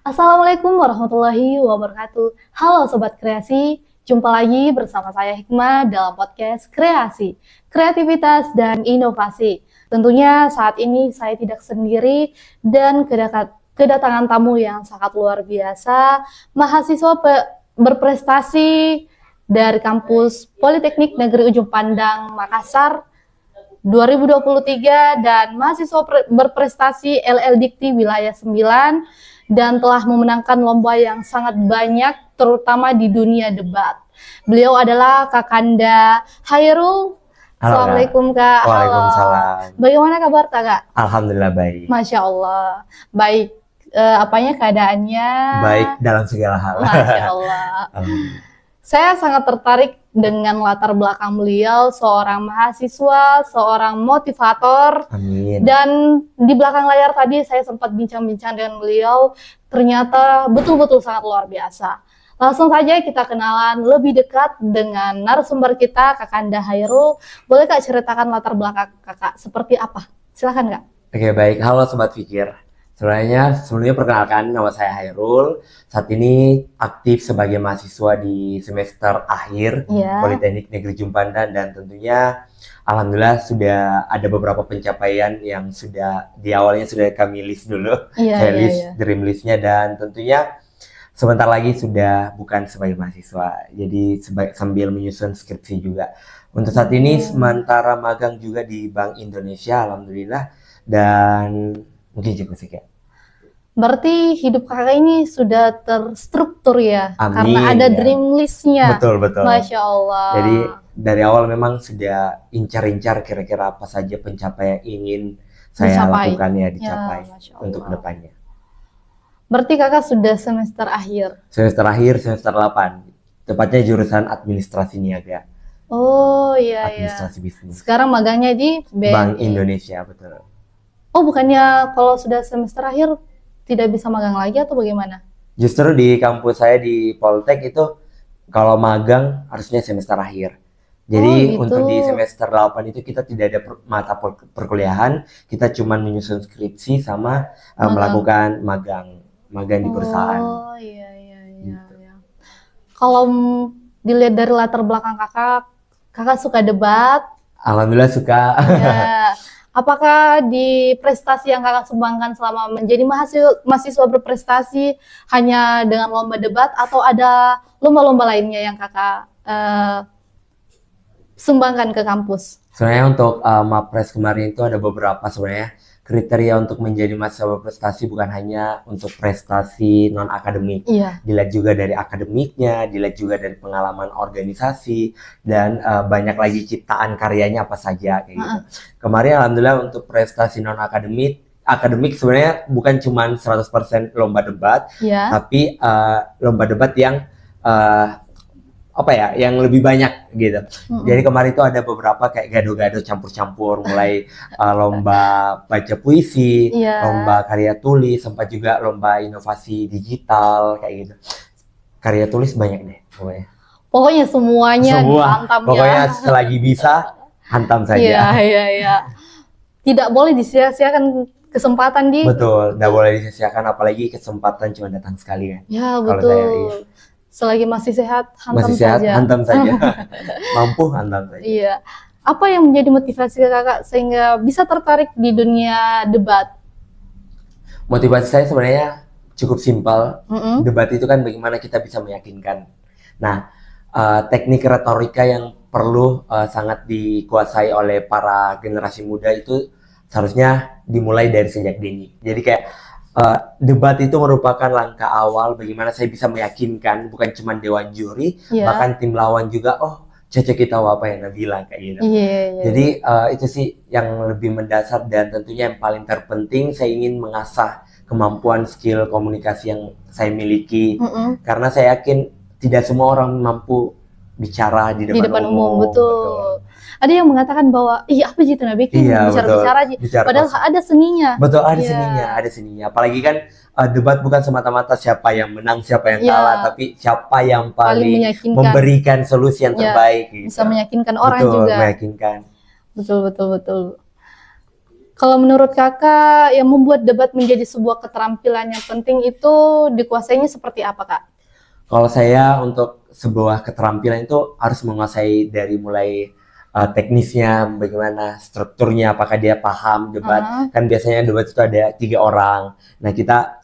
Assalamualaikum warahmatullahi wabarakatuh. Halo Sobat Kreasi, jumpa lagi bersama saya Hikmah dalam podcast Kreasi, Kreativitas dan Inovasi. Tentunya saat ini saya tidak sendiri dan kedatangan tamu yang sangat luar biasa, mahasiswa berprestasi dari kampus Politeknik Negeri Ujung Pandang, Makassar 2023 dan mahasiswa berprestasi LL Dikti Wilayah 9 dan telah memenangkan lomba yang sangat banyak terutama di dunia debat. Beliau adalah Kakanda Hairul. Halo, Assalamualaikum Kak. Waalaikumsalam. Bagaimana kabar Kak? Alhamdulillah baik. Masya Allah. Baik. Apanya keadaannya? Baik dalam segala hal. Masya Allah. Saya sangat tertarik dengan latar belakang beliau, seorang mahasiswa, seorang motivator. Amin. Dan di belakang layar tadi saya sempat bincang-bincang dengan beliau, ternyata betul-betul sangat luar biasa. Langsung saja kita kenalan lebih dekat dengan narasumber kita, Kakanda Hairul. Boleh Kak ceritakan latar belakang Kakak seperti apa? Silakan Kak. Oke, baik. Halo Sobat Fikir. Sebelumnya perkenalkan, nama saya Hairul. Saat ini aktif sebagai mahasiswa di semester akhir Politeknik Negeri Ujung Pandang, dan tentunya alhamdulillah sudah ada beberapa pencapaian yang sudah di awalnya sudah kami list dulu. Saya list dream listnya, dan tentunya sebentar lagi sudah bukan sebagai mahasiswa, jadi sambil menyusun skripsi juga. Untuk saat ini sementara magang juga di Bank Indonesia, alhamdulillah, dan mungkin cukup sekian. Berarti hidup kakak ini sudah terstruktur ya? Amin, karena ada dream listnya. Betul. Masya Allah. Jadi dari awal memang sudah incar-incar kira-kira apa saja pencapaian ingin saya lakukan dicapai untuk kedepannya. Berarti kakak sudah semester akhir? Semester akhir, semester 8. Tepatnya jurusan administrasi niaga. Oh iya. Administrasi bisnis. Sekarang magangnya di Bank Indonesia, betul. Oh, bukannya kalau sudah semester akhir tidak bisa magang lagi atau bagaimana? Justru di kampus saya di Poltek itu kalau magang harusnya semester akhir. Jadi untuk di semester 8 itu kita tidak ada mata perkuliahan, kita cuma menyusun skripsi sama melakukan magang di perusahaan. Oh iya. Gitu. Kalau dilihat dari latar belakang kakak suka debat? Alhamdulillah suka. Ya. Apakah di prestasi yang kakak sumbangkan selama menjadi mahasiswa berprestasi hanya dengan lomba debat atau ada lomba-lomba lainnya yang kakak sumbangkan ke kampus? Sebenarnya untuk Mapres kemarin itu ada beberapa sebenarnya kriteria untuk menjadi mahasiswa berprestasi, bukan hanya untuk prestasi non akademik, dilihat juga dari akademiknya, dilihat juga dari pengalaman organisasi, dan banyak lagi ciptaan karyanya apa saja kayak gitu. Kemarin alhamdulillah untuk prestasi non akademik sebenarnya bukan cuma 100% lomba debat, tapi lomba debat yang yang lebih banyak gitu. Jadi kemarin itu ada beberapa kayak gado-gado campur-campur, mulai lomba baca puisi, lomba karya tulis, sempat juga lomba inovasi digital kayak gitu. Karya tulis banyak deh pokoknya. Pokoknya semuanya hantam ya. Pokoknya selagi bisa hantam saja. Iya. Tidak boleh disia-siakan kesempatan Betul, tidak boleh disia-siakan, apalagi kesempatan cuma datang sekali kan. Ya betul. Selagi masih sehat, hantam saja. Mampu hantam saja. Iya. Apa yang menjadi motivasi kakak sehingga bisa tertarik di dunia debat? Motivasi saya sebenarnya cukup simpel. Debat itu kan bagaimana kita bisa meyakinkan. Nah, teknik retorika yang perlu sangat dikuasai oleh para generasi muda itu seharusnya dimulai dari sejak dini. Jadi kayak debat itu merupakan langkah awal bagaimana saya bisa meyakinkan bukan cuma dewan juri, bahkan tim lawan juga, cocok kita apa yang Nabila kayak gitu. Jadi itu sih yang lebih mendasar, dan tentunya yang paling terpenting saya ingin mengasah kemampuan skill komunikasi yang saya miliki, karena saya yakin tidak semua orang mampu bicara di depan umum. Betul. Ada yang mengatakan bahwa apa sih itu Nabi bicara padahal ada seninya. Betul, ada seninya. Apalagi kan debat bukan semata-mata siapa yang menang, siapa yang kalah, tapi siapa yang paling memberikan solusi yang terbaik gitu. Bisa meyakinkan orang juga. Meyakinkan. Betul. Kalau menurut kakak yang membuat debat menjadi sebuah keterampilan yang penting itu dikuasainya seperti apa, Kak? Kalau saya untuk sebuah keterampilan itu harus menguasai dari mulai teknisnya, bagaimana strukturnya, apakah dia paham debat. Kan biasanya debat itu ada 3 orang. Nah, kita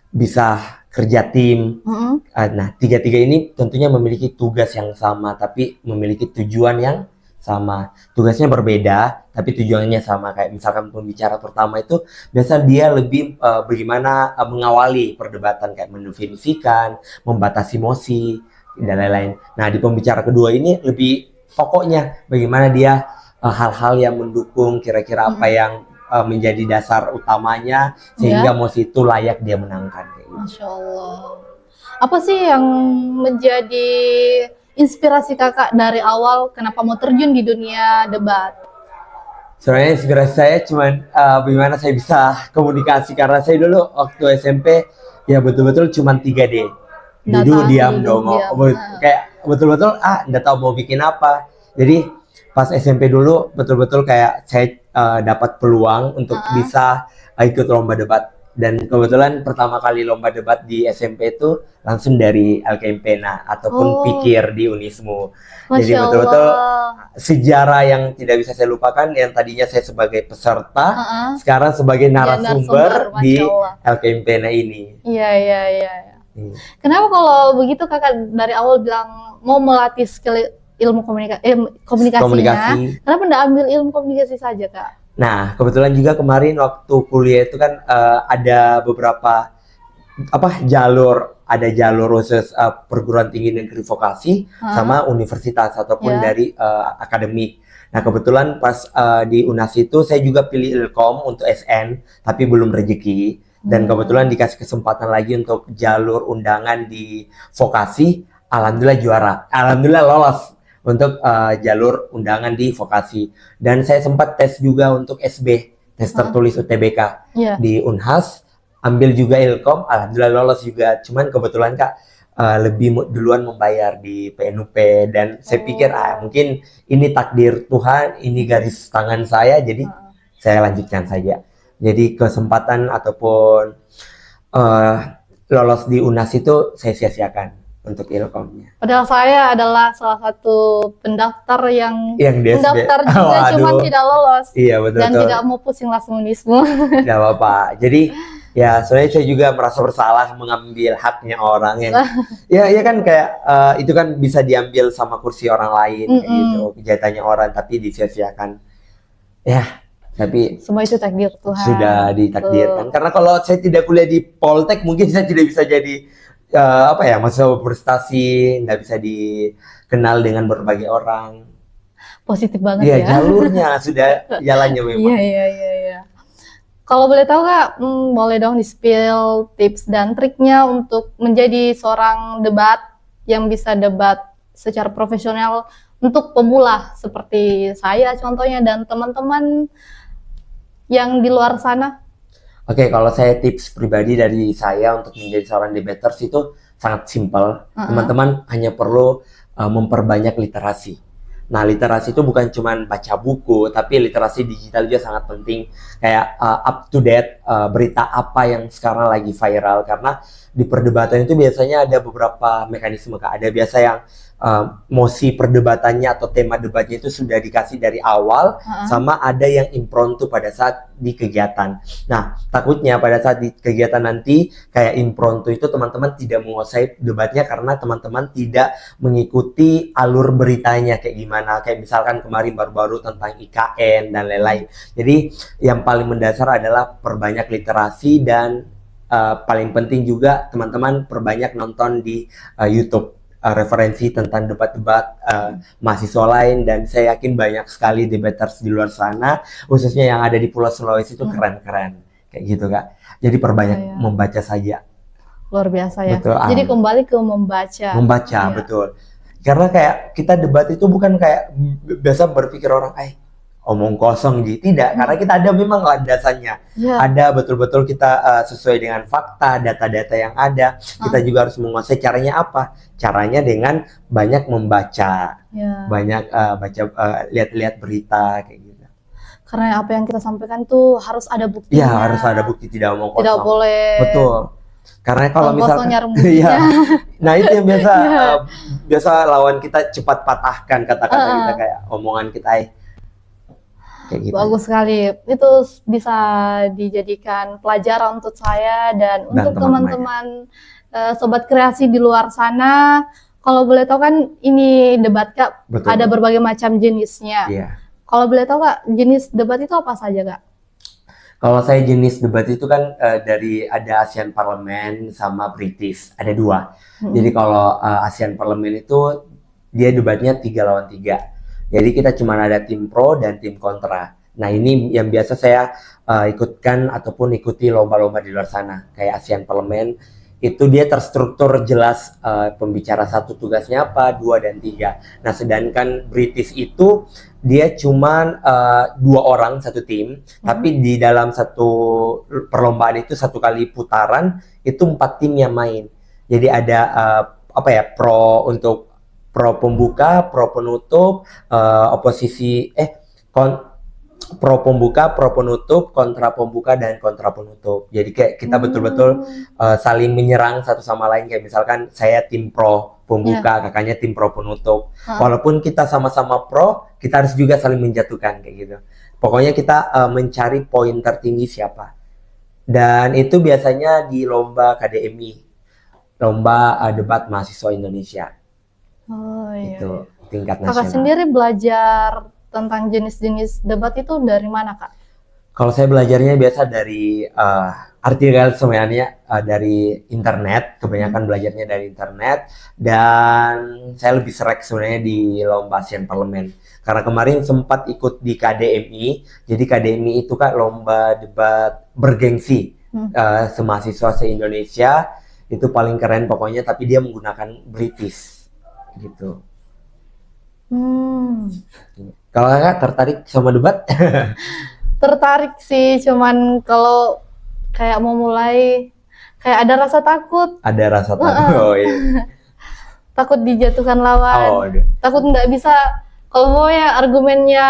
bisa kerja tim. Nah, tiga-tiga ini tentunya memiliki tugas yang sama, tapi memiliki tujuan yang sama. Tugasnya berbeda, tapi tujuannya sama. Kayak misalkan pembicara pertama itu biasa dia lebih bagaimana mengawali perdebatan, kayak mendefinisikan, membatasi emosi, dan lain-lain. Nah, di pembicara kedua ini lebih pokoknya bagaimana dia hal-hal yang mendukung, kira-kira apa yang menjadi dasar utamanya sehingga emosi itu layak dia menangkan. Kayak gitu. Masya Allah. Apa sih yang menjadi inspirasi kakak dari awal kenapa mau terjun di dunia debat? Sebenarnya inspirasi saya cuman bagaimana saya bisa komunikasi, karena saya dulu waktu SMP ya betul-betul cuman 3D. Duduk diam dong, kayak betul-betul nggak tahu mau bikin apa. Jadi pas SMP dulu betul-betul kayak saya dapat peluang untuk bisa ikut lomba debat. Dan kebetulan pertama kali lomba debat di SMP itu langsung dari LKMP ataupun Pikir di Unismu. Jadi betul-betul sejarah yang tidak bisa saya lupakan, yang tadinya saya sebagai peserta, sekarang sebagai narasumber di LKMP ini. Iya. Kenapa kalau begitu kakak dari awal bilang mau melatih skill ilmu komunikasinya, kenapa nggak ambil ilmu komunikasi saja, Kak? Nah, kebetulan juga kemarin waktu kuliah itu kan ada beberapa jalur khusus perguruan tinggi negeri vokasi sama universitas ataupun dari akademik. Nah, kebetulan pas di UNAS itu saya juga pilih Ilkom untuk SN, tapi belum rezeki. Dan kebetulan dikasih kesempatan lagi untuk jalur undangan di vokasi, alhamdulillah juara. Alhamdulillah lolos untuk jalur undangan di vokasi. Dan saya sempat tes juga untuk SB, tes tertulis UTBK di Unhas, ambil juga Ilkom, alhamdulillah lolos juga. Cuman kebetulan Kak lebih duluan membayar di PNUP, dan saya pikir mungkin ini takdir Tuhan, ini garis tangan saya, jadi saya lanjutkan saja. Jadi kesempatan ataupun lolos di UNAS itu saya sia-siakan untuk Ilkomnya. Padahal saya adalah salah satu pendaftar yang mendaftar juga cuma tidak lolos. Iya, betul. Dan tidak mau pusing langsung Unismu. Tidak apa-apa. Jadi ya sebenarnya saya juga merasa bersalah mengambil haknya orang yang ya kan kayak itu kan bisa diambil sama kursi orang lain kayak gitu, kejahatannya orang, tapi disia-siakan. Ya, tapi semua itu takdir Tuhan. Sudah ditakdirkan. Karena kalau saya tidak kuliah di Poltek, mungkin saya tidak bisa jadi mahasiswa berprestasi, nggak bisa dikenal dengan berbagai orang. Positif banget ya. Iya, jalurnya sudah jalannya memang. Iya. Kalau boleh tahu Kak, boleh dong di-spill tips dan triknya untuk menjadi seorang debat yang bisa debat secara profesional untuk pemula seperti saya contohnya dan teman-teman yang di luar sana. Oke, kalau saya tips pribadi dari saya untuk menjadi seorang debaters itu sangat simpel. Teman-teman hanya perlu memperbanyak literasi. Nah, literasi itu bukan cuma baca buku, tapi literasi digital juga sangat penting. Kayak up to date berita apa yang sekarang lagi viral. Karena di perdebatan itu biasanya ada beberapa mekanisme, Kak. Ada biasa yang mosi perdebatannya atau tema debatnya itu sudah dikasih dari awal, sama ada yang impromptu pada saat di kegiatan. Nah, takutnya pada saat di kegiatan nanti kayak impromptu itu teman-teman tidak menguasai debatnya karena teman-teman tidak mengikuti alur beritanya kayak gimana. Kayak misalkan kemarin baru-baru tentang IKN dan lain-lain. Jadi yang paling mendasar adalah perbanyak literasi, dan paling penting juga teman-teman perbanyak nonton di YouTube referensi tentang debat-debat mahasiswa lain, dan saya yakin banyak sekali debaters di luar sana, khususnya yang ada di Pulau Sulawesi itu keren-keren kayak gitu, Kak. Jadi perbanyak membaca saja. Luar biasa ya. Betul, jadi kembali ke membaca. Betul. Karena kayak kita debat itu bukan kayak biasa berpikir orang omong kosong gitu, tidak, karena kita ada memang landasannya. Ada betul-betul kita sesuai dengan fakta, data-data yang ada. Kita juga harus menguasai caranya apa? Caranya dengan banyak membaca, banyak lihat-lihat berita kayak gitu. Karena apa yang kita sampaikan tuh harus ada Iya, buktinya. harus ada bukti, tidak omong Tidak kosong. boleh. Betul. Karena kalau Omong misalkan kosong nyari buktinya. iya. Nah, itu yang biasa Iya. biasa lawan kita cepat patahkan kata-kata kita kayak omongan kita kayak gitu. Bagus sekali. Itu bisa dijadikan pelajaran untuk saya dan untuk teman-teman sobat kreasi di luar sana. Kalau boleh tahu kan ini debat Kak, Betul. ada berbagai macam jenisnya. Iya. Kalau boleh tahu Kak, jenis debat itu apa saja Kak? Kalau saya jenis debat itu kan dari ada ASEAN Parliament sama British, ada dua. Jadi kalau ASEAN Parliament itu dia debatnya 3 lawan 3. Jadi kita cuma ada tim pro dan tim kontra. Nah ini yang biasa saya ikutkan ataupun ikuti lomba-lomba di luar sana. Kayak ASEAN Parliament, itu dia terstruktur jelas pembicara satu tugasnya apa, 2 dan 3. Nah sedangkan British itu dia cuma 2 orang satu tim, tapi di dalam satu perlombaan itu 1 kali putaran itu 4 tim yang main. Jadi ada pro untuk pro pembuka, pro penutup, pro pembuka, pro penutup, kontra pembuka, dan kontra penutup. Jadi kayak kita betul-betul saling menyerang satu sama lain. Kayak misalkan saya tim pro pembuka, kakaknya tim pro penutup. Walaupun kita sama-sama pro, kita harus juga saling menjatuhkan kayak gitu. Pokoknya kita mencari poin tertinggi siapa. Dan itu biasanya di lomba KDMI, lomba debat mahasiswa Indonesia. Oh iya. Itu tingkat nasional. Kakak sendiri belajar tentang jenis-jenis debat itu dari mana Kak? Kalau saya belajarnya biasa dari artikel sebenarnya dari internet, kebanyakan belajarnya dari internet, dan saya lebih serak sebenarnya di lomba ASEAN Parliament. Karena kemarin sempat ikut di KDMI, jadi KDMI itu Kak lomba debat bergengsi semahasiswa se-Indonesia, itu paling keren pokoknya, tapi dia menggunakan British gitu. Kalau Kakak tertarik sama debat? Tertarik sih, cuman kalau kayak mau mulai kayak ada rasa takut. Ada rasa takut. Oh, iya. Takut dijatuhkan lawan. Takut nggak bisa, kalau mau ya argumennya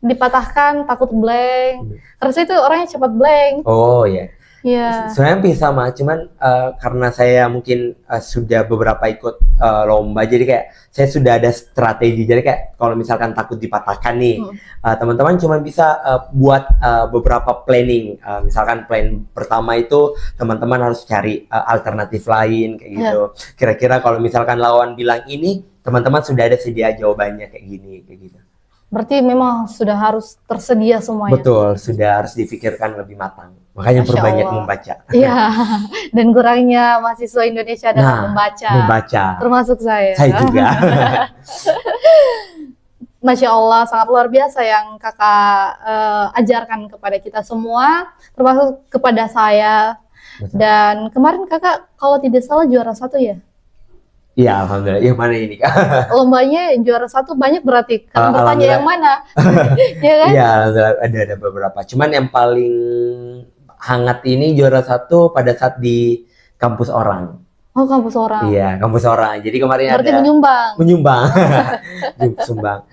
dipatahkan, takut blank. Karena saya itu orangnya cepat blank. Oh iya. Iya. Sebenarnya hampir sama, cuman karena saya mungkin sudah beberapa ikut lomba, jadi kayak saya sudah ada strategi. Jadi kayak kalau misalkan takut dipatahkan nih, teman-teman cuma bisa buat beberapa planning. Misalkan plan pertama itu teman-teman harus cari alternatif lain kayak gitu. Kira-kira kalau misalkan lawan bilang ini, teman-teman sudah ada sedia jawabannya kayak gini, kayak gitu. Berarti memang sudah harus tersedia semuanya. Betul, sudah harus difikirkan lebih matang. Makanya perbanyak membaca. Iya, dan kurangnya mahasiswa Indonesia dalam membaca. Termasuk saya. Saya juga. Masya Allah, sangat luar biasa yang kakak ajarkan kepada kita semua, termasuk kepada saya. Betul. Dan kemarin kakak kalau tidak salah juara 1 ya? Iya, alhamdulillah. Yang mana ini Kak? Lombanya juara 1 banyak berarti. Karena bertanya yang mana? Ya kan? Iya, ada beberapa. Cuman yang paling hangat ini juara 1 pada saat di kampus orang. Oh, kampus orang. Iya, kampus orang. Jadi kemarin berarti ada menyumbang. Sumbang.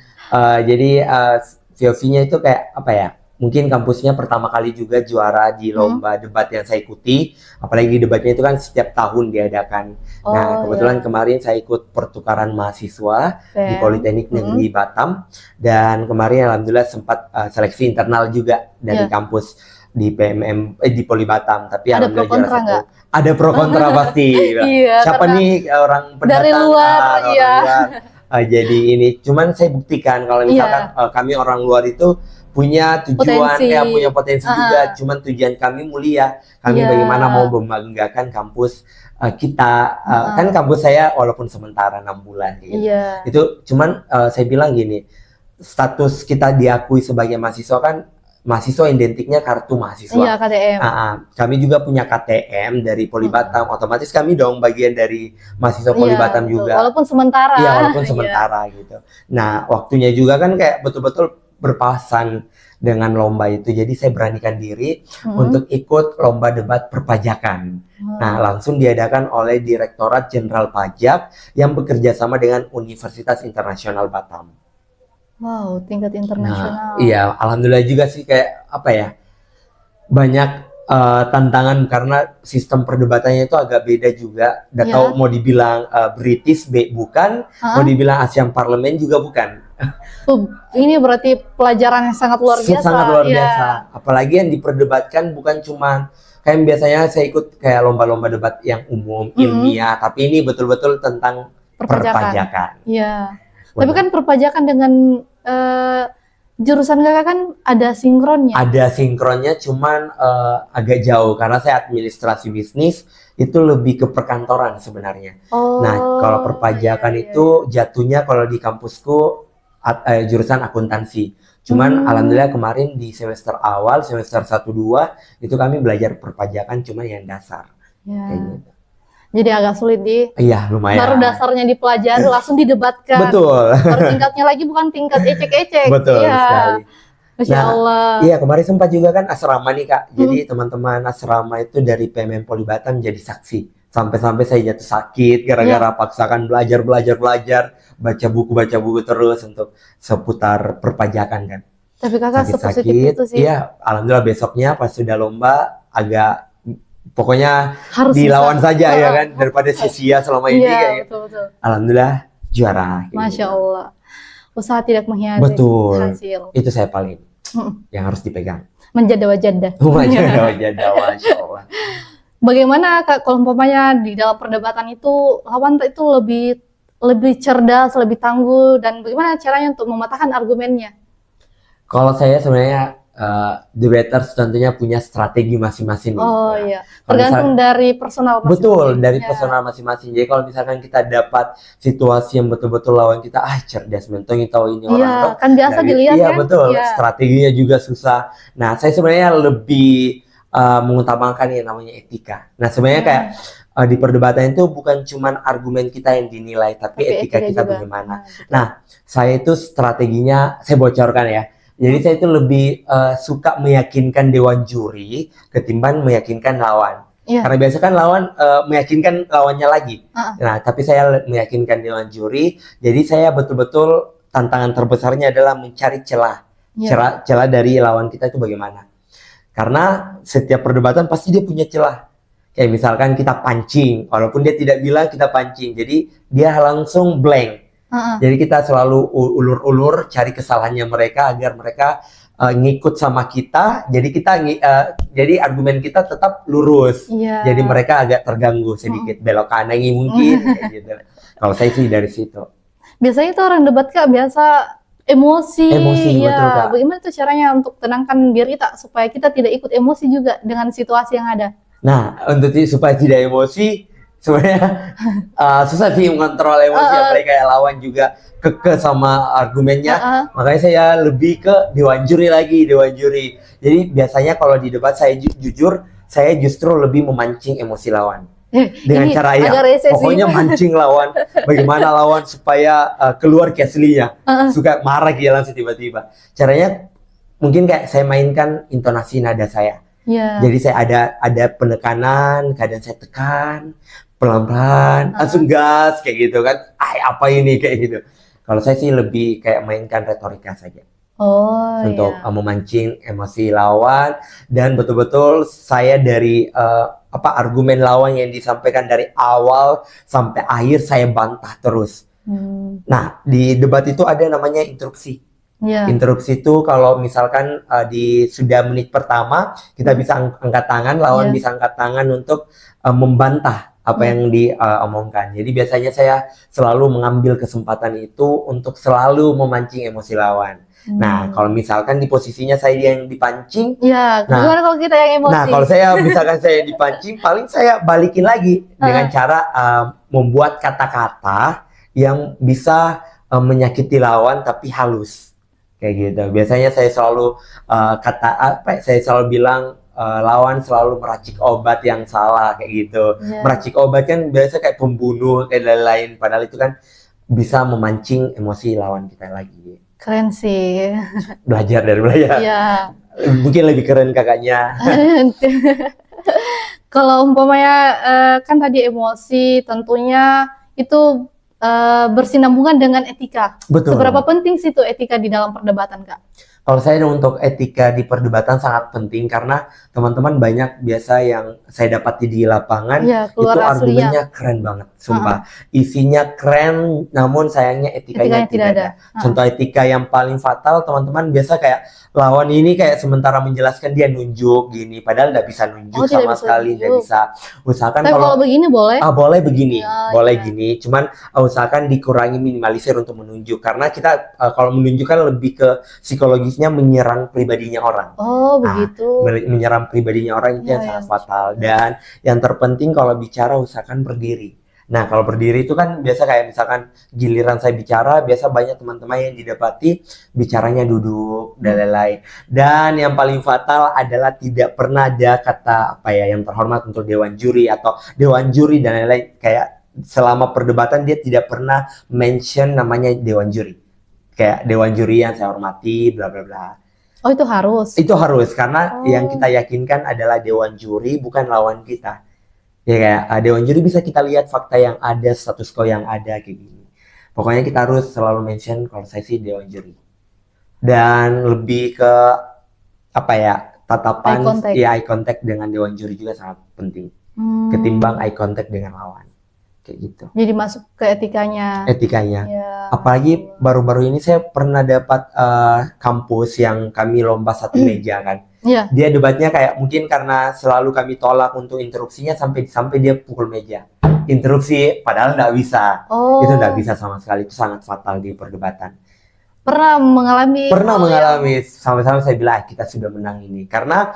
Jadi VOV-nya itu kayak apa ya? Mungkin kampusnya pertama kali juga juara di lomba debat yang saya ikuti. Apalagi debatnya itu kan setiap tahun diadakan. Nah, kebetulan kemarin saya ikut pertukaran mahasiswa di Politeknik Negeri Batam. Dan kemarin alhamdulillah sempat seleksi internal juga dari kampus di PMM di Poli Batam. Tapi ada pro kontra nggak? Ada pro kontra pasti. Iya, siapa nih orang pendatang dari luar? Iya. Jadi ini cuman saya buktikan kalau misalkan kami orang luar itu punya tujuan, punya potensi juga. Cuman tujuan kami mulia. Kami bagaimana mau membanggakan kampus kita. Kan kampus saya walaupun sementara 6 bulan gitu. Itu cuman saya bilang gini, status kita diakui sebagai mahasiswa kan, mahasiswa identiknya kartu mahasiswa. Iya, KTM. Kami juga punya KTM dari Poli Batam. Otomatis kami dong bagian dari mahasiswa Poli Batam juga. Walaupun sementara. Iya, walaupun sementara gitu. Nah, waktunya juga kan kayak betul-betul berpasan dengan lomba itu. Jadi saya beranikan diri untuk ikut lomba debat perpajakan. Nah, langsung diadakan oleh Direktorat Jenderal Pajak yang bekerja sama dengan Universitas Internasional Batam. Wow, tingkat Nah, internasional. iya, alhamdulillah juga sih kayak apa ya, banyak tantangan karena sistem perdebatannya itu agak beda juga. Udah tahu Ya. mau dibilang British bukan, mau dibilang ASEAN Parlemen juga bukan. Ini berarti pelajaran yang sangat luar biasa. Sangat luar Ya. biasa. Apalagi yang diperdebatkan bukan cuma kayak biasanya saya ikut kayak lomba-lomba debat yang umum, ilmiah, tapi ini betul-betul tentang perpajakan. Iya. Tapi kan perpajakan dengan jurusan kakak kan ada sinkronnya. Ada sinkronnya, cuman agak jauh karena saya administrasi bisnis, itu lebih ke perkantoran sebenarnya. Nah, kalau perpajakan itu jatuhnya kalau di kampusku jurusan akuntansi. Cuman alhamdulillah kemarin di semester awal, semester 1-2 itu kami belajar perpajakan cuma yang dasar. Kayak gitu. Jadi agak sulit Iya, lumayan. Baru dasarnya dipelajari langsung didebatkan. Betul. Baru tingkatnya lagi bukan tingkat ecek-ecek. Betul sekali. Masya Allah. Iya, kemarin sempat juga kan asrama nih Kak. Jadi teman-teman asrama itu dari PMM Polri Batam jadi saksi. Sampai-sampai saya jatuh sakit gara-gara paksakan belajar, baca buku terus untuk seputar perpajakan kan. Tapi kakak sepositif itu sih. Iya, alhamdulillah besoknya pas sudah lomba agak pokoknya harus dilawan saja ya kan, daripada sia-sia selama ini kayak. Betul. Alhamdulillah juara. Masya Allah. Usaha tidak mengkhianati hasil. Itu saya paling yang harus dipegang. Menjada-wajada. Menjada-wajada, Masya Allah. Bagaimana Kak, kalau umpamanya di dalam perdebatan itu lawan itu lebih cerdas, lebih tangguh, dan bagaimana caranya untuk mematahkan argumennya? Kalau saya sebenarnya debaters tentunya punya strategi masing-masing. Oh iya, tergantung dari personal masing-masing. Betul, dari personal masing-masing. Jadi kalau misalkan kita dapat situasi yang betul-betul lawan kita, cerdas mentong tahu ini orang. Iya, kan biasa dilihat kan. Iya betul, ya. Strateginya juga susah. Nah, saya sebenarnya lebih mengutamakan yang namanya etika. Nah, sebenarnya kayak di perdebatan itu bukan cuman argumen kita yang dinilai, tapi etika kita juga bagaimana. Nah, saya itu strateginya, saya bocorkan ya. Jadi saya itu lebih suka meyakinkan dewan juri ketimbang meyakinkan lawan. Karena biasa kan lawan meyakinkan lawannya lagi. Nah, tapi saya meyakinkan dewan juri. Jadi saya betul-betul tantangan terbesarnya adalah mencari celah dari lawan kita itu bagaimana. Karena setiap perdebatan pasti dia punya celah. Kayak misalkan kita pancing, walaupun dia tidak bilang kita pancing. Jadi dia langsung blank. Jadi kita selalu ulur-ulur cari kesalahannya mereka agar mereka ngikut sama kita. Jadi jadi argumen kita tetap lurus. Jadi mereka agak terganggu sedikit, belok kanan mungkin kayak gitu. Kalau saya sih dari situ. Biasanya itu orang debat Kak biasa emosi betul Kak. Bagaimana tuh caranya untuk tenangkan diri kita supaya kita tidak ikut emosi juga dengan situasi yang ada? Nah, untuk supaya tidak emosi sebenarnya susah sih mengontrol emosi, apalagi kayak lawan juga keke sama argumennya. Makanya saya lebih ke dewan juri. Jadi biasanya kalau di debat saya jujur, saya justru lebih memancing emosi lawan. Dengan cara pokoknya mancing lawan, bagaimana lawan supaya keluar ke aslinya, suka marah dia langsung tiba-tiba. Caranya mungkin kayak saya mainkan intonasi nada saya. Jadi saya ada penekanan, kadang saya tekan pelan-pelan, langsung gas kayak gitu kan. Apa ini kayak gitu. Kalau saya sih lebih kayak mainkan retorika saja. Untuk memancing emosi lawan, dan betul-betul saya dari argumen lawan yang disampaikan dari awal sampai akhir saya bantah terus. Nah, di debat itu ada namanya interupsi. Interupsi itu kalau misalkan sudah menit pertama kita bisa angkat tangan, lawan bisa angkat tangan untuk membantah apa yang diomongkan. Jadi biasanya saya selalu mengambil kesempatan itu untuk selalu memancing emosi lawan. Nah, kalau misalkan di posisinya saya yang dipancing, gimana kalau kita yang emosi? Nah, kalau misalkan saya dipancing, paling saya balikin lagi dengan cara membuat kata-kata yang bisa menyakiti lawan tapi halus. Kayak gitu. Biasanya saya selalu saya selalu bilang lawan selalu meracik obat yang salah kayak gitu. Meracik obat kan biasa kayak pembunuh kayak lain-lain, padahal itu kan bisa memancing emosi lawan kita lagi. Keren sih. Belajar. Mungkin lebih keren kakaknya. Kalau umpamanya kan tadi emosi tentunya itu bersinambungan dengan etika. Betul. Seberapa penting sih itu etika di dalam perdebatan, Kak? Kalau saya untuk etika di perdebatan sangat penting karena teman-teman banyak biasa yang saya dapati di lapangan itu argumennya keren banget, sumpah. Isinya keren, namun sayangnya etikanya tidak ada. Contoh etika yang paling fatal, teman-teman biasa kayak lawan ini kayak sementara menjelaskan dia nunjuk gini, padahal nggak bisa nunjuk sama sekali, nggak bisa. Usahakan tapi kalau begini boleh? Boleh begini, boleh gini. Cuman usahakan dikurangi, minimalisir untuk menunjuk karena kita kalau menunjukkan lebih ke psikologis menyerang pribadinya orang. Oh, begitu. Menyerang pribadinya orang itu yang sangat fatal. Dan yang terpenting kalau bicara usahakan berdiri. Nah, kalau berdiri itu kan biasa kayak misalkan giliran saya bicara, biasa banyak teman-teman yang didapati bicaranya duduk dan lain-lain. Dan yang paling fatal adalah tidak pernah ada kata yang terhormat untuk dewan juri atau dewan juri dan lain-lain. Kayak selama perdebatan dia tidak pernah mention namanya dewan juri. Kayak dewan juri yang saya hormati, bla bla bla. Oh, itu harus? Itu harus, karena yang kita yakinkan adalah dewan juri, bukan lawan kita. Ya kayak dewan juri bisa kita lihat fakta yang ada, status quo yang ada, kayak gini. Pokoknya kita harus selalu mention kalau saya sih dewan juri. Dan lebih ke, tatapan, eye contact dengan dewan juri juga sangat penting. Ketimbang eye contact dengan lawan. Kayak gitu. Jadi masuk ke etikanya. Ya. Apalagi baru-baru ini saya pernah dapat kampus yang kami lomba satu meja kan. Yeah. Dia debatnya kayak mungkin karena selalu kami tolak untuk interupsinya sampai dia pukul meja. Interupsi padahal nggak bisa. Itu nggak bisa sama sekali, itu sangat fatal di perdebatan. Pernah mengalami? Sama-sama saya bilang kita sudah menang ini karena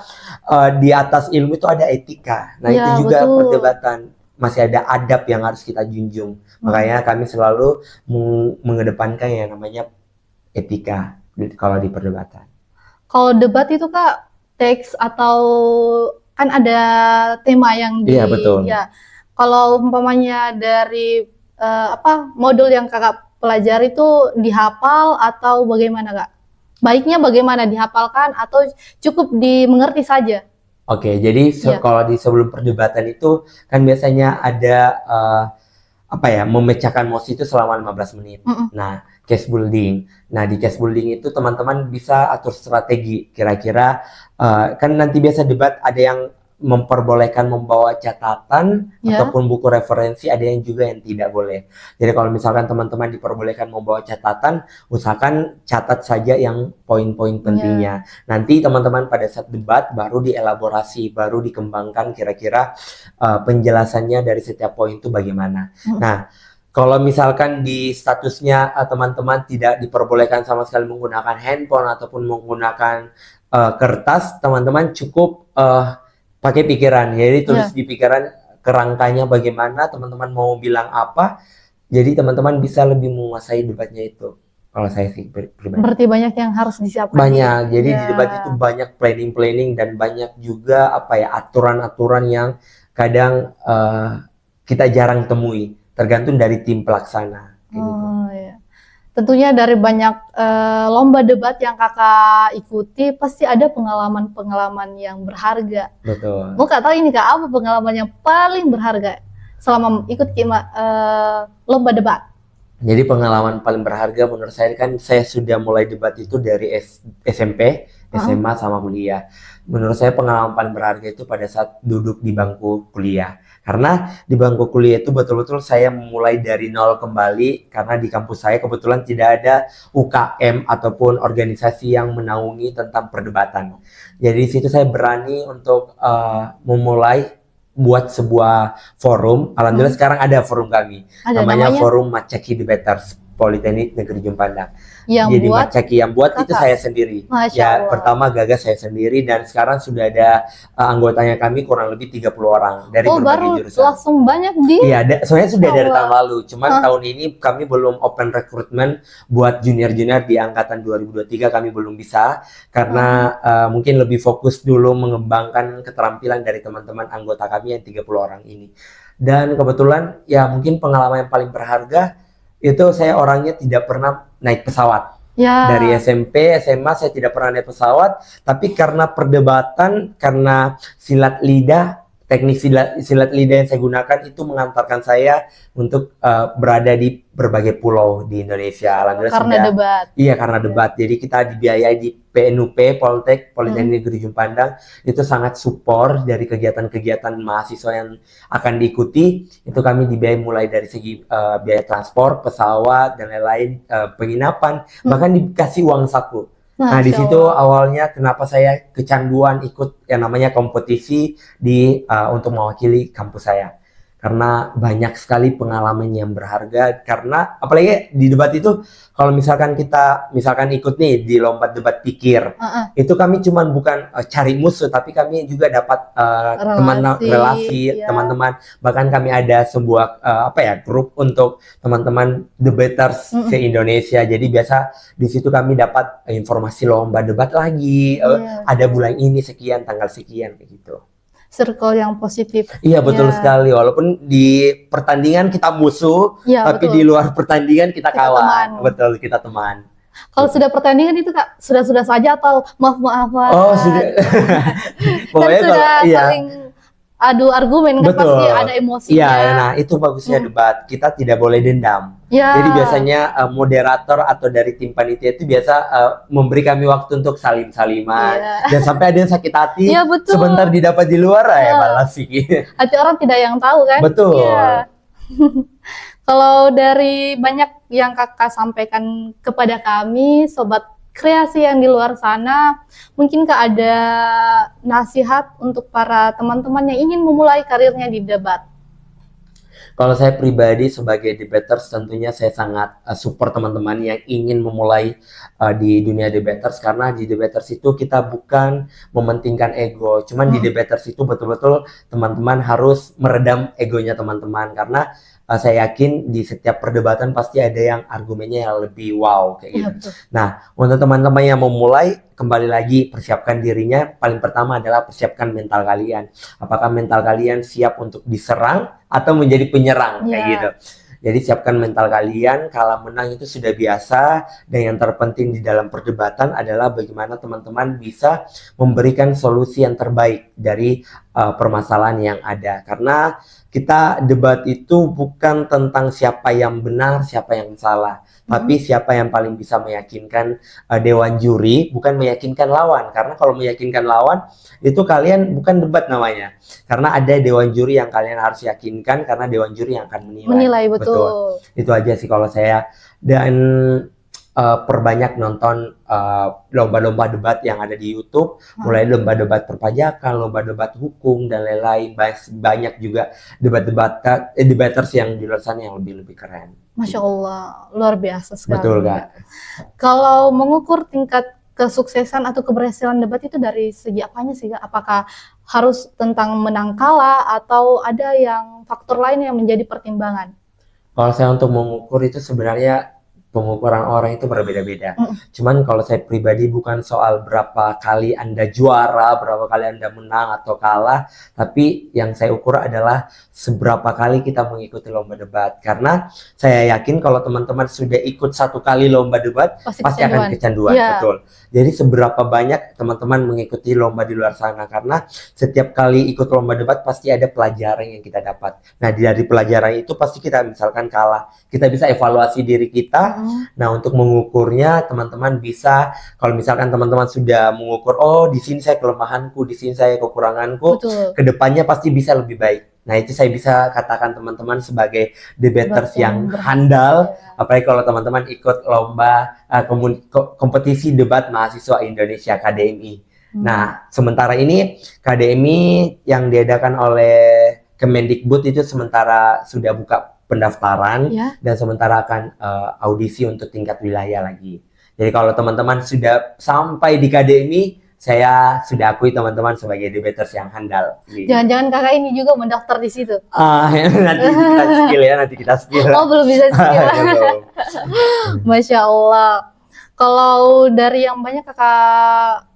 di atas ilmu itu ada etika. Nah itu juga betul. Perdebatan. Masih ada adab yang harus kita junjung. Makanya kami selalu mengedepankan yang namanya etika kalau di perdebatan. Kalau debat itu Kak, teks atau kan ada tema yang Iya, betul. Ya. Kalau umpamanya dari modul yang Kakak pelajari itu dihafal atau bagaimana Kak? Baiknya bagaimana, dihafalkan atau cukup dimengerti saja? Oke, jadi kalau di sebelum perdebatan itu kan biasanya ada memecahkan mosi itu selama 15 menit. Nah, case building. Nah, di case building itu teman-teman bisa atur strategi. Kira-kira kan nanti biasa debat ada yang memperbolehkan membawa catatan ataupun buku referensi, ada yang juga yang tidak boleh. Jadi kalau misalkan teman-teman diperbolehkan membawa catatan, usahakan catat saja yang poin-poin pentingnya. Nanti teman-teman pada saat debat baru dielaborasi, baru dikembangkan kira-kira penjelasannya dari setiap poin itu bagaimana. Nah, kalau misalkan di statusnya teman-teman tidak diperbolehkan sama sekali menggunakan handphone ataupun menggunakan kertas, teman-teman cukup pakai pikiran, jadi tulis di pikiran kerangkanya bagaimana, teman-teman mau bilang apa, jadi teman-teman bisa lebih menguasai debatnya itu. Kalau saya sih pribadi. Berarti banyak yang harus disiapkan. Banyak, jadi di debat itu banyak planning dan banyak juga aturan-aturan yang kadang kita jarang temui, tergantung dari tim pelaksana. Gitu. Iya. Tentunya dari banyak lomba debat yang Kakak ikuti, pasti ada pengalaman-pengalaman yang berharga. Betul. Mau Kak tahu ini Kak, apa pengalaman yang paling berharga selama ikut lomba debat? Jadi pengalaman paling berharga menurut saya kan saya sudah mulai debat itu dari SMP, SMA sama kuliah. Menurut saya pengalaman paling berharga itu pada saat duduk di bangku kuliah. Karena di bangku kuliah itu betul-betul saya mulai dari nol kembali, karena di kampus saya kebetulan tidak ada UKM ataupun organisasi yang menaungi tentang perdebatan. Jadi di situ saya berani untuk memulai buat sebuah forum. Alhamdulillah sekarang ada forum kami. Namanya Forum Macaki Debaters Politeknik Negeri Jumpandang. Jadi Macaki yang buat Kakak. Itu saya sendiri. Ya, pertama gagas saya sendiri dan sekarang sudah ada anggotanya kami kurang lebih 30 orang dari berbagai jurusan. Langsung banyak Iya, soalnya sudah dari tahun lalu. Cuman tahun ini kami belum open recruitment buat junior-junior di angkatan 2023, kami belum bisa karena mungkin lebih fokus dulu mengembangkan keterampilan dari teman-teman anggota kami yang 30 orang ini. Dan kebetulan ya mungkin pengalaman yang paling berharga itu saya orangnya tidak pernah naik pesawat. Dari SMP, SMA saya tidak pernah naik pesawat, tapi karena perdebatan, karena silat lidah, teknik silat lidah yang saya gunakan itu mengantarkan saya untuk berada di berbagai pulau di Indonesia. Alhamdulillah Karena sudah. debat. Iya, karena debat. Jadi kita dibiayai di PNUP, Politeknik Negeri Ujung Pandang, itu sangat support dari kegiatan-kegiatan mahasiswa yang akan diikuti. Itu kami dibiayai mulai dari segi biaya transport, pesawat, dan lain-lain, penginapan, bahkan dikasih uang saku. Nah, di situ awalnya kenapa saya kecanduan ikut yang namanya kompetisi untuk mewakili kampus saya. Karena banyak sekali pengalaman yang berharga, karena apalagi di debat itu kalau misalkan kita ikut nih di lomba debat pikir, itu kami cuman bukan cari musuh, tapi kami juga dapat relasi teman-teman. Bahkan kami ada sebuah grup untuk teman-teman debaters se-Indonesia. Jadi biasa di situ kami dapat informasi lomba debat lagi, ada bulan ini sekian, tanggal sekian kayak gitu. Circle yang positif. Iya, betul sekali. Walaupun di pertandingan kita musuh, tapi di luar pertandingan kita kawan. Betul, kita teman. Kalau sudah pertandingan itu Kak, sudah saja atau maaf-maafan? Oh, sudah. Pokoknya sudah saling adu argumen, kan pasti ada emosinya. Iya, nah itu bagusnya debat. Kita tidak boleh dendam. Jadi biasanya moderator atau dari tim panitia itu biasa memberi kami waktu untuk salim-saliman. Dan sampai ada yang sakit hati, sebentar didapat di luar ya balas sih. Hati orang tidak yang tahu kan? Betul. Kalau dari banyak yang Kakak sampaikan kepada kami, Sobat Kreasi yang di luar sana, mungkinkah ada nasihat untuk para teman-teman yang ingin memulai karirnya di debat? Kalau saya pribadi sebagai debaters, tentunya saya sangat support teman-teman yang ingin memulai di dunia debaters, karena di debaters itu kita bukan mementingkan ego, cuman di debaters itu betul-betul teman-teman harus meredam egonya teman-teman, karena saya yakin di setiap perdebatan pasti ada yang argumennya yang lebih wow kayak gitu. Nah, untuk teman-teman yang mau mulai, kembali lagi persiapkan dirinya. Paling pertama adalah persiapkan mental kalian. Apakah mental kalian siap untuk diserang atau menjadi penyerang kayak gitu. Jadi siapkan mental kalian, kalah menang itu sudah biasa, dan yang terpenting di dalam perdebatan adalah bagaimana teman-teman bisa memberikan solusi yang terbaik dari permasalahan yang ada. Karena kita debat itu bukan tentang siapa yang benar, siapa yang salah, tapi siapa yang paling bisa meyakinkan dewan juri, bukan meyakinkan lawan. Karena kalau meyakinkan lawan, itu kalian bukan debat namanya. Karena ada dewan juri yang kalian harus yakinkan, karena dewan juri yang akan menilai. Betul. Itu aja sih kalau saya. Dan perbanyak nonton lomba-lomba debat yang ada di YouTube, mulai lomba debat perpajakan, lomba debat hukum, dan lain-lain. Banyak juga debaters yang di luar sana yang lebih keren. Masya Allah, luar biasa sekali. Betul, Kak. Kalau mengukur tingkat kesuksesan atau keberhasilan debat itu dari segi apanya sih, Kak? Apakah harus tentang menang kalah atau ada yang faktor lain yang menjadi pertimbangan? Kalau saya untuk mengukur itu sebenarnya pengukuran orang itu berbeda-beda. Cuman kalau saya pribadi bukan soal berapa kali Anda juara, berapa kali Anda menang atau kalah, tapi yang saya ukur adalah seberapa kali kita mengikuti lomba debat. Karena saya yakin kalau teman-teman sudah ikut satu kali lomba debat, pasti akan kecanduan. Betul. Jadi seberapa banyak teman-teman mengikuti lomba di luar sana, karena setiap kali ikut lomba debat pasti ada pelajaran yang kita dapat. Nah, dari pelajaran itu pasti kita misalkan kalah, kita bisa evaluasi diri kita. Nah, untuk mengukurnya teman-teman bisa, kalau misalkan teman-teman sudah mengukur, oh di sini saya kelemahanku, di sini saya kekuranganku, kedepannya pasti bisa lebih baik. Nah, itu saya bisa katakan teman-teman sebagai debaters yang handal, apalagi kalau teman-teman ikut lomba kompetisi debat mahasiswa Indonesia KDMI. Nah, sementara ini KDMI yang diadakan oleh Kemendikbud itu sementara sudah buka pendaftaran, dan sementara akan audisi untuk tingkat wilayah lagi. Jadi kalau teman-teman sudah sampai di KDMI, saya sudah akui teman-teman sebagai debaters yang handal. Jangan-jangan kakak ini juga mendaftar di situ? Nanti kita spill. Oh, belum bisa spill. Masya Allah. Kalau dari yang banyak kakak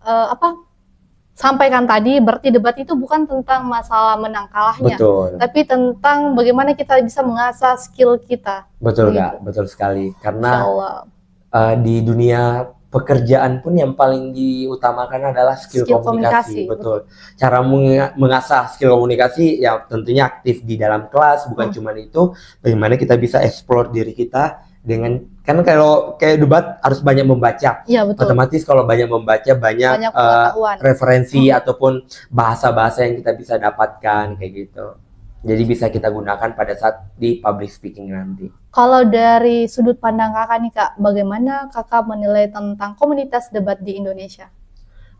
sampaikan tadi, berarti debat itu bukan tentang masalah menang kalahnya, tapi tentang bagaimana kita bisa mengasah skill kita. Betul, Kak, betul sekali. Karena di dunia pekerjaan pun yang paling diutamakan adalah skill komunikasi. Betul. Cara mengasah skill komunikasi ya tentunya aktif di dalam kelas, bukan cuma itu, bagaimana kita bisa explore diri kita dengan, kan kalau kayak debat harus banyak membaca. Iya, betul. Otomatis kalau banyak membaca banyak referensi ataupun bahasa-bahasa yang kita bisa dapatkan kayak gitu. Jadi bisa kita gunakan pada saat di public speaking nanti. Kalau dari sudut pandang kakak nih kak, bagaimana kakak menilai tentang komunitas debat di Indonesia?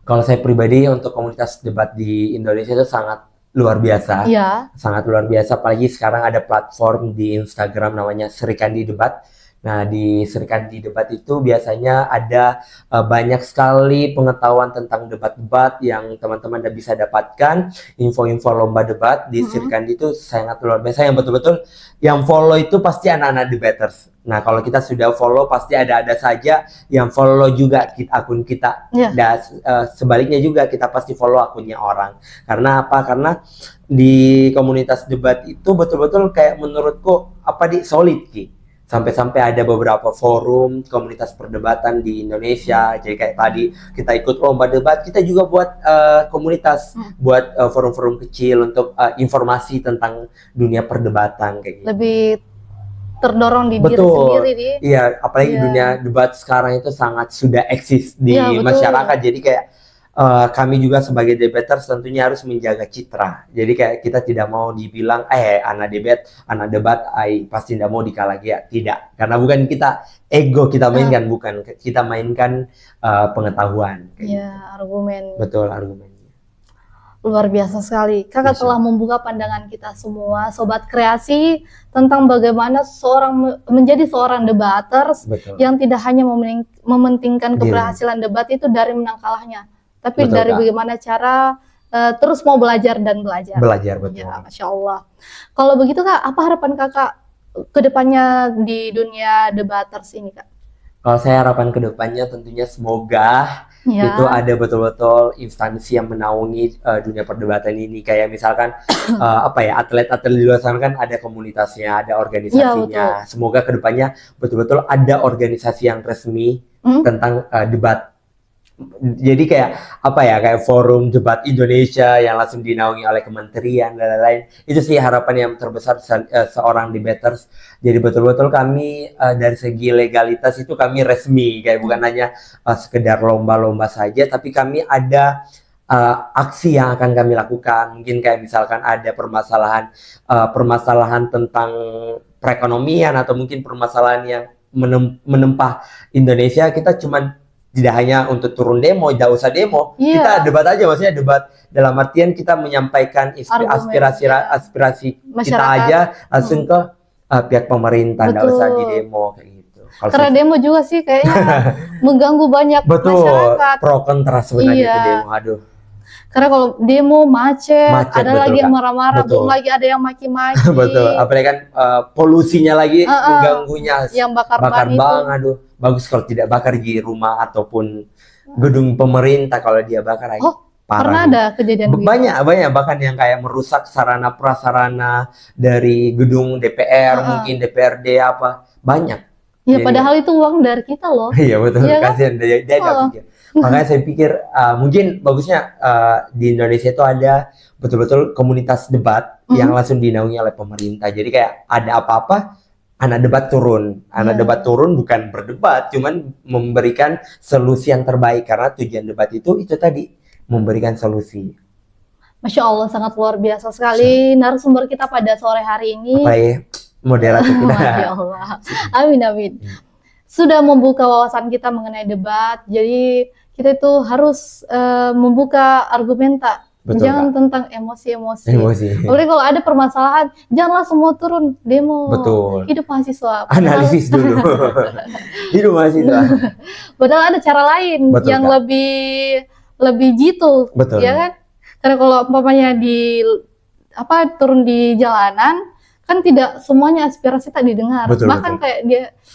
Kalau saya pribadi untuk komunitas debat di Indonesia itu sangat luar biasa. Iya. Sangat luar biasa, apalagi sekarang ada platform di Instagram namanya Serikandi Debat. Nah, di Serikandi Debat itu biasanya ada banyak sekali pengetahuan tentang debat-debat yang teman-teman bisa dapatkan. Info-info lomba debat di Serikandi itu sangat luar biasa, yang betul-betul yang follow itu pasti anak-anak debaters. Nah, kalau kita sudah follow pasti ada saja yang follow juga akun kita. Dan sebaliknya juga kita pasti follow akunnya orang. Karena apa? Karena di komunitas debat itu betul-betul kayak menurutku solid Ki. Sampai-sampai ada beberapa forum komunitas perdebatan di Indonesia. Jadi kayak tadi kita ikut lomba debat, kita juga buat komunitas, buat forum-forum kecil untuk informasi tentang dunia perdebatan kayak gitu. Lebih terdorong di diri sendiri nih. Iya, apalagi dunia debat sekarang itu sangat sudah eksis di masyarakat. Jadi kayak kami juga sebagai debaters tentunya harus menjaga citra. Jadi kayak kita tidak mau dibilang anak debat pasti tidak mau dikalah ya. Tidak, karena bukan kita ego kita mainkan, bukan kita mainkan pengetahuan. Iya, argumen. Betul, argumen. Luar biasa sekali. Kakak telah membuka pandangan kita semua, Sobat Kreasi, tentang bagaimana menjadi seorang debaters yang tidak hanya mementingkan keberhasilan debat itu dari menang kalahnya, tapi dari bagaimana cara terus mau belajar dan belajar. Belajar, betul. Ya, Masya Allah. Kalau begitu Kak, apa harapan Kakak ke depannya di dunia debaters ini Kak? Kalau saya harapan ke depannya tentunya semoga itu ada betul-betul instansi yang menaungi dunia perdebatan ini. Kayak misalkan atlet-atlet di luar sana kan ada komunitasnya, ada organisasinya. Semoga ke depannya betul-betul ada organisasi yang resmi tentang debat. Jadi kayak kayak forum debat Indonesia yang langsung dinaungi oleh kementerian dan lain-lain. Itu sih harapan yang terbesar seorang debaters. Jadi betul-betul kami dari segi legalitas itu kami resmi, kayak bukan hanya sekedar lomba-lomba saja, tapi kami ada aksi yang akan kami lakukan. Mungkin kayak misalkan ada permasalahan tentang perekonomian atau mungkin permasalahan yang menempah Indonesia, kita cuman tidak hanya untuk turun demo, tidak usah demo, kita debat aja, maksudnya debat dalam artian kita menyampaikan aspirasi kita aja langsung ke pihak pemerintah, tidak usah di demo kayak gitu. Karena demo juga sih kayaknya mengganggu banyak masyarakat. Pro kontra sebenarnya itu demo, aduh. Karena kalau demo macet ada lagi yang marah-marah, belum lagi ada yang maki-maki. Betul, apalagi kan polusinya lagi mengganggunya. Yang bakar bang, aduh. Bagus kalau tidak bakar di rumah ataupun gedung pemerintah, kalau dia bakar lagi. Parah. Pernah ada kejadian banyak bahkan yang kayak merusak sarana prasarana dari gedung DPR, mungkin DPRD banyak. Ya, padahal itu uang dari kita loh. Iya betul, kasihan dia pikir. Makanya saya pikir mungkin bagusnya di Indonesia itu ada betul-betul komunitas debat yang langsung dinaungi oleh pemerintah. Jadi kayak ada apa-apa, anak debat turun bukan berdebat, cuman memberikan solusi yang terbaik, karena tujuan debat itu tadi, memberikan solusi. Masya Allah, sangat luar biasa sekali narasumber kita pada sore hari ini. Moderator kita. Masya Allah. Amin. Sudah membuka wawasan kita mengenai debat, jadi kita itu harus membuka argumenta. Betul, jangan tentang emosi-emosi. Apalagi kalau ada permasalahan, janganlah semua turun demo. Betul. Hidup mahasiswa. Analisis dulu. Hidup mahasiswa. Padahal ada cara lain yang lebih jitu, ya kan? Karena kalau umpamanya turun di jalanan, kan tidak semuanya aspirasi tak didengar. Bahkan kayak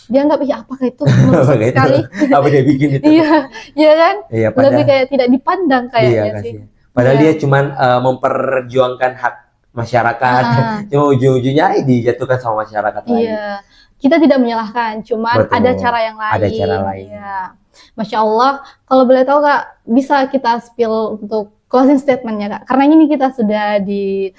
dia anggap apakah itu merusak sekali. Apa dia bikin itu? Iya kan? Iya, lebih kayak tidak dipandang kayaknya sih. Padahal dia cuma memperjuangkan hak masyarakat, cuma ujung-ujungnya dijatuhkan sama masyarakat lain. Iya, kita tidak menyalahkan, cuman ada cara yang lain. Ada cara lain. Iya. Masya Allah, kalau boleh tahu Kak, bisa kita spill untuk closing statement-nya Kak? Karena ini kita sudah di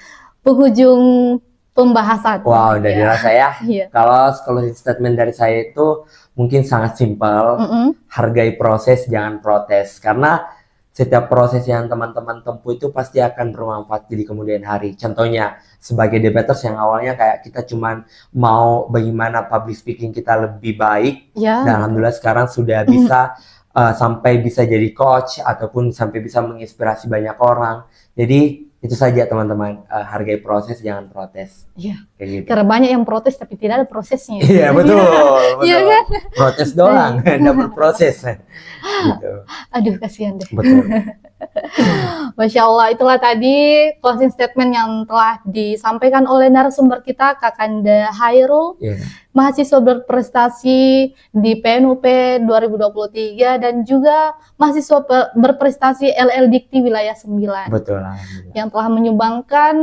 penghujung pembahasan. Wow, udah dirasa ya. Iya. Kalau closing statement dari saya itu mungkin sangat simpel. Hargai proses, jangan protes. Karena setiap proses yang teman-teman tempuh itu pasti akan bermanfaat di kemudian hari. Contohnya, sebagai debaters yang awalnya kayak kita cuman mau bagaimana public speaking kita lebih baik. Ya. Dan alhamdulillah sekarang sudah bisa sampai bisa jadi coach ataupun sampai bisa menginspirasi banyak orang. Jadi itu saja teman-teman, hargai proses, jangan protes. Iya. Kayak gitu. Karena banyak yang protes tapi tidak ada prosesnya. Iya betul, betul. Iya kan? Protes doang, dapat proses. Gitu. Aduh, kasihan deh. Betul. Masya Allah, itulah tadi closing statement yang telah disampaikan oleh narasumber kita, Kakanda Hairul, mahasiswa berprestasi di PNUP 2023 dan juga mahasiswa berprestasi LL Dikti wilayah 9. Betul. Yang telah menyumbangkan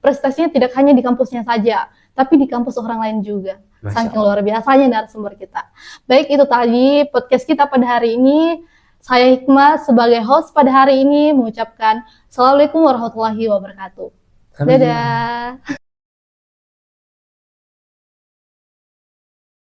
prestasinya tidak hanya di kampusnya saja, tapi di kampus orang lain juga. Saking luar biasanya narasumber kita. Baik, itu tadi podcast kita pada hari ini. Saya Hikmah sebagai host pada hari ini mengucapkan Assalamualaikum warahmatullahi wabarakatuh. Dadah.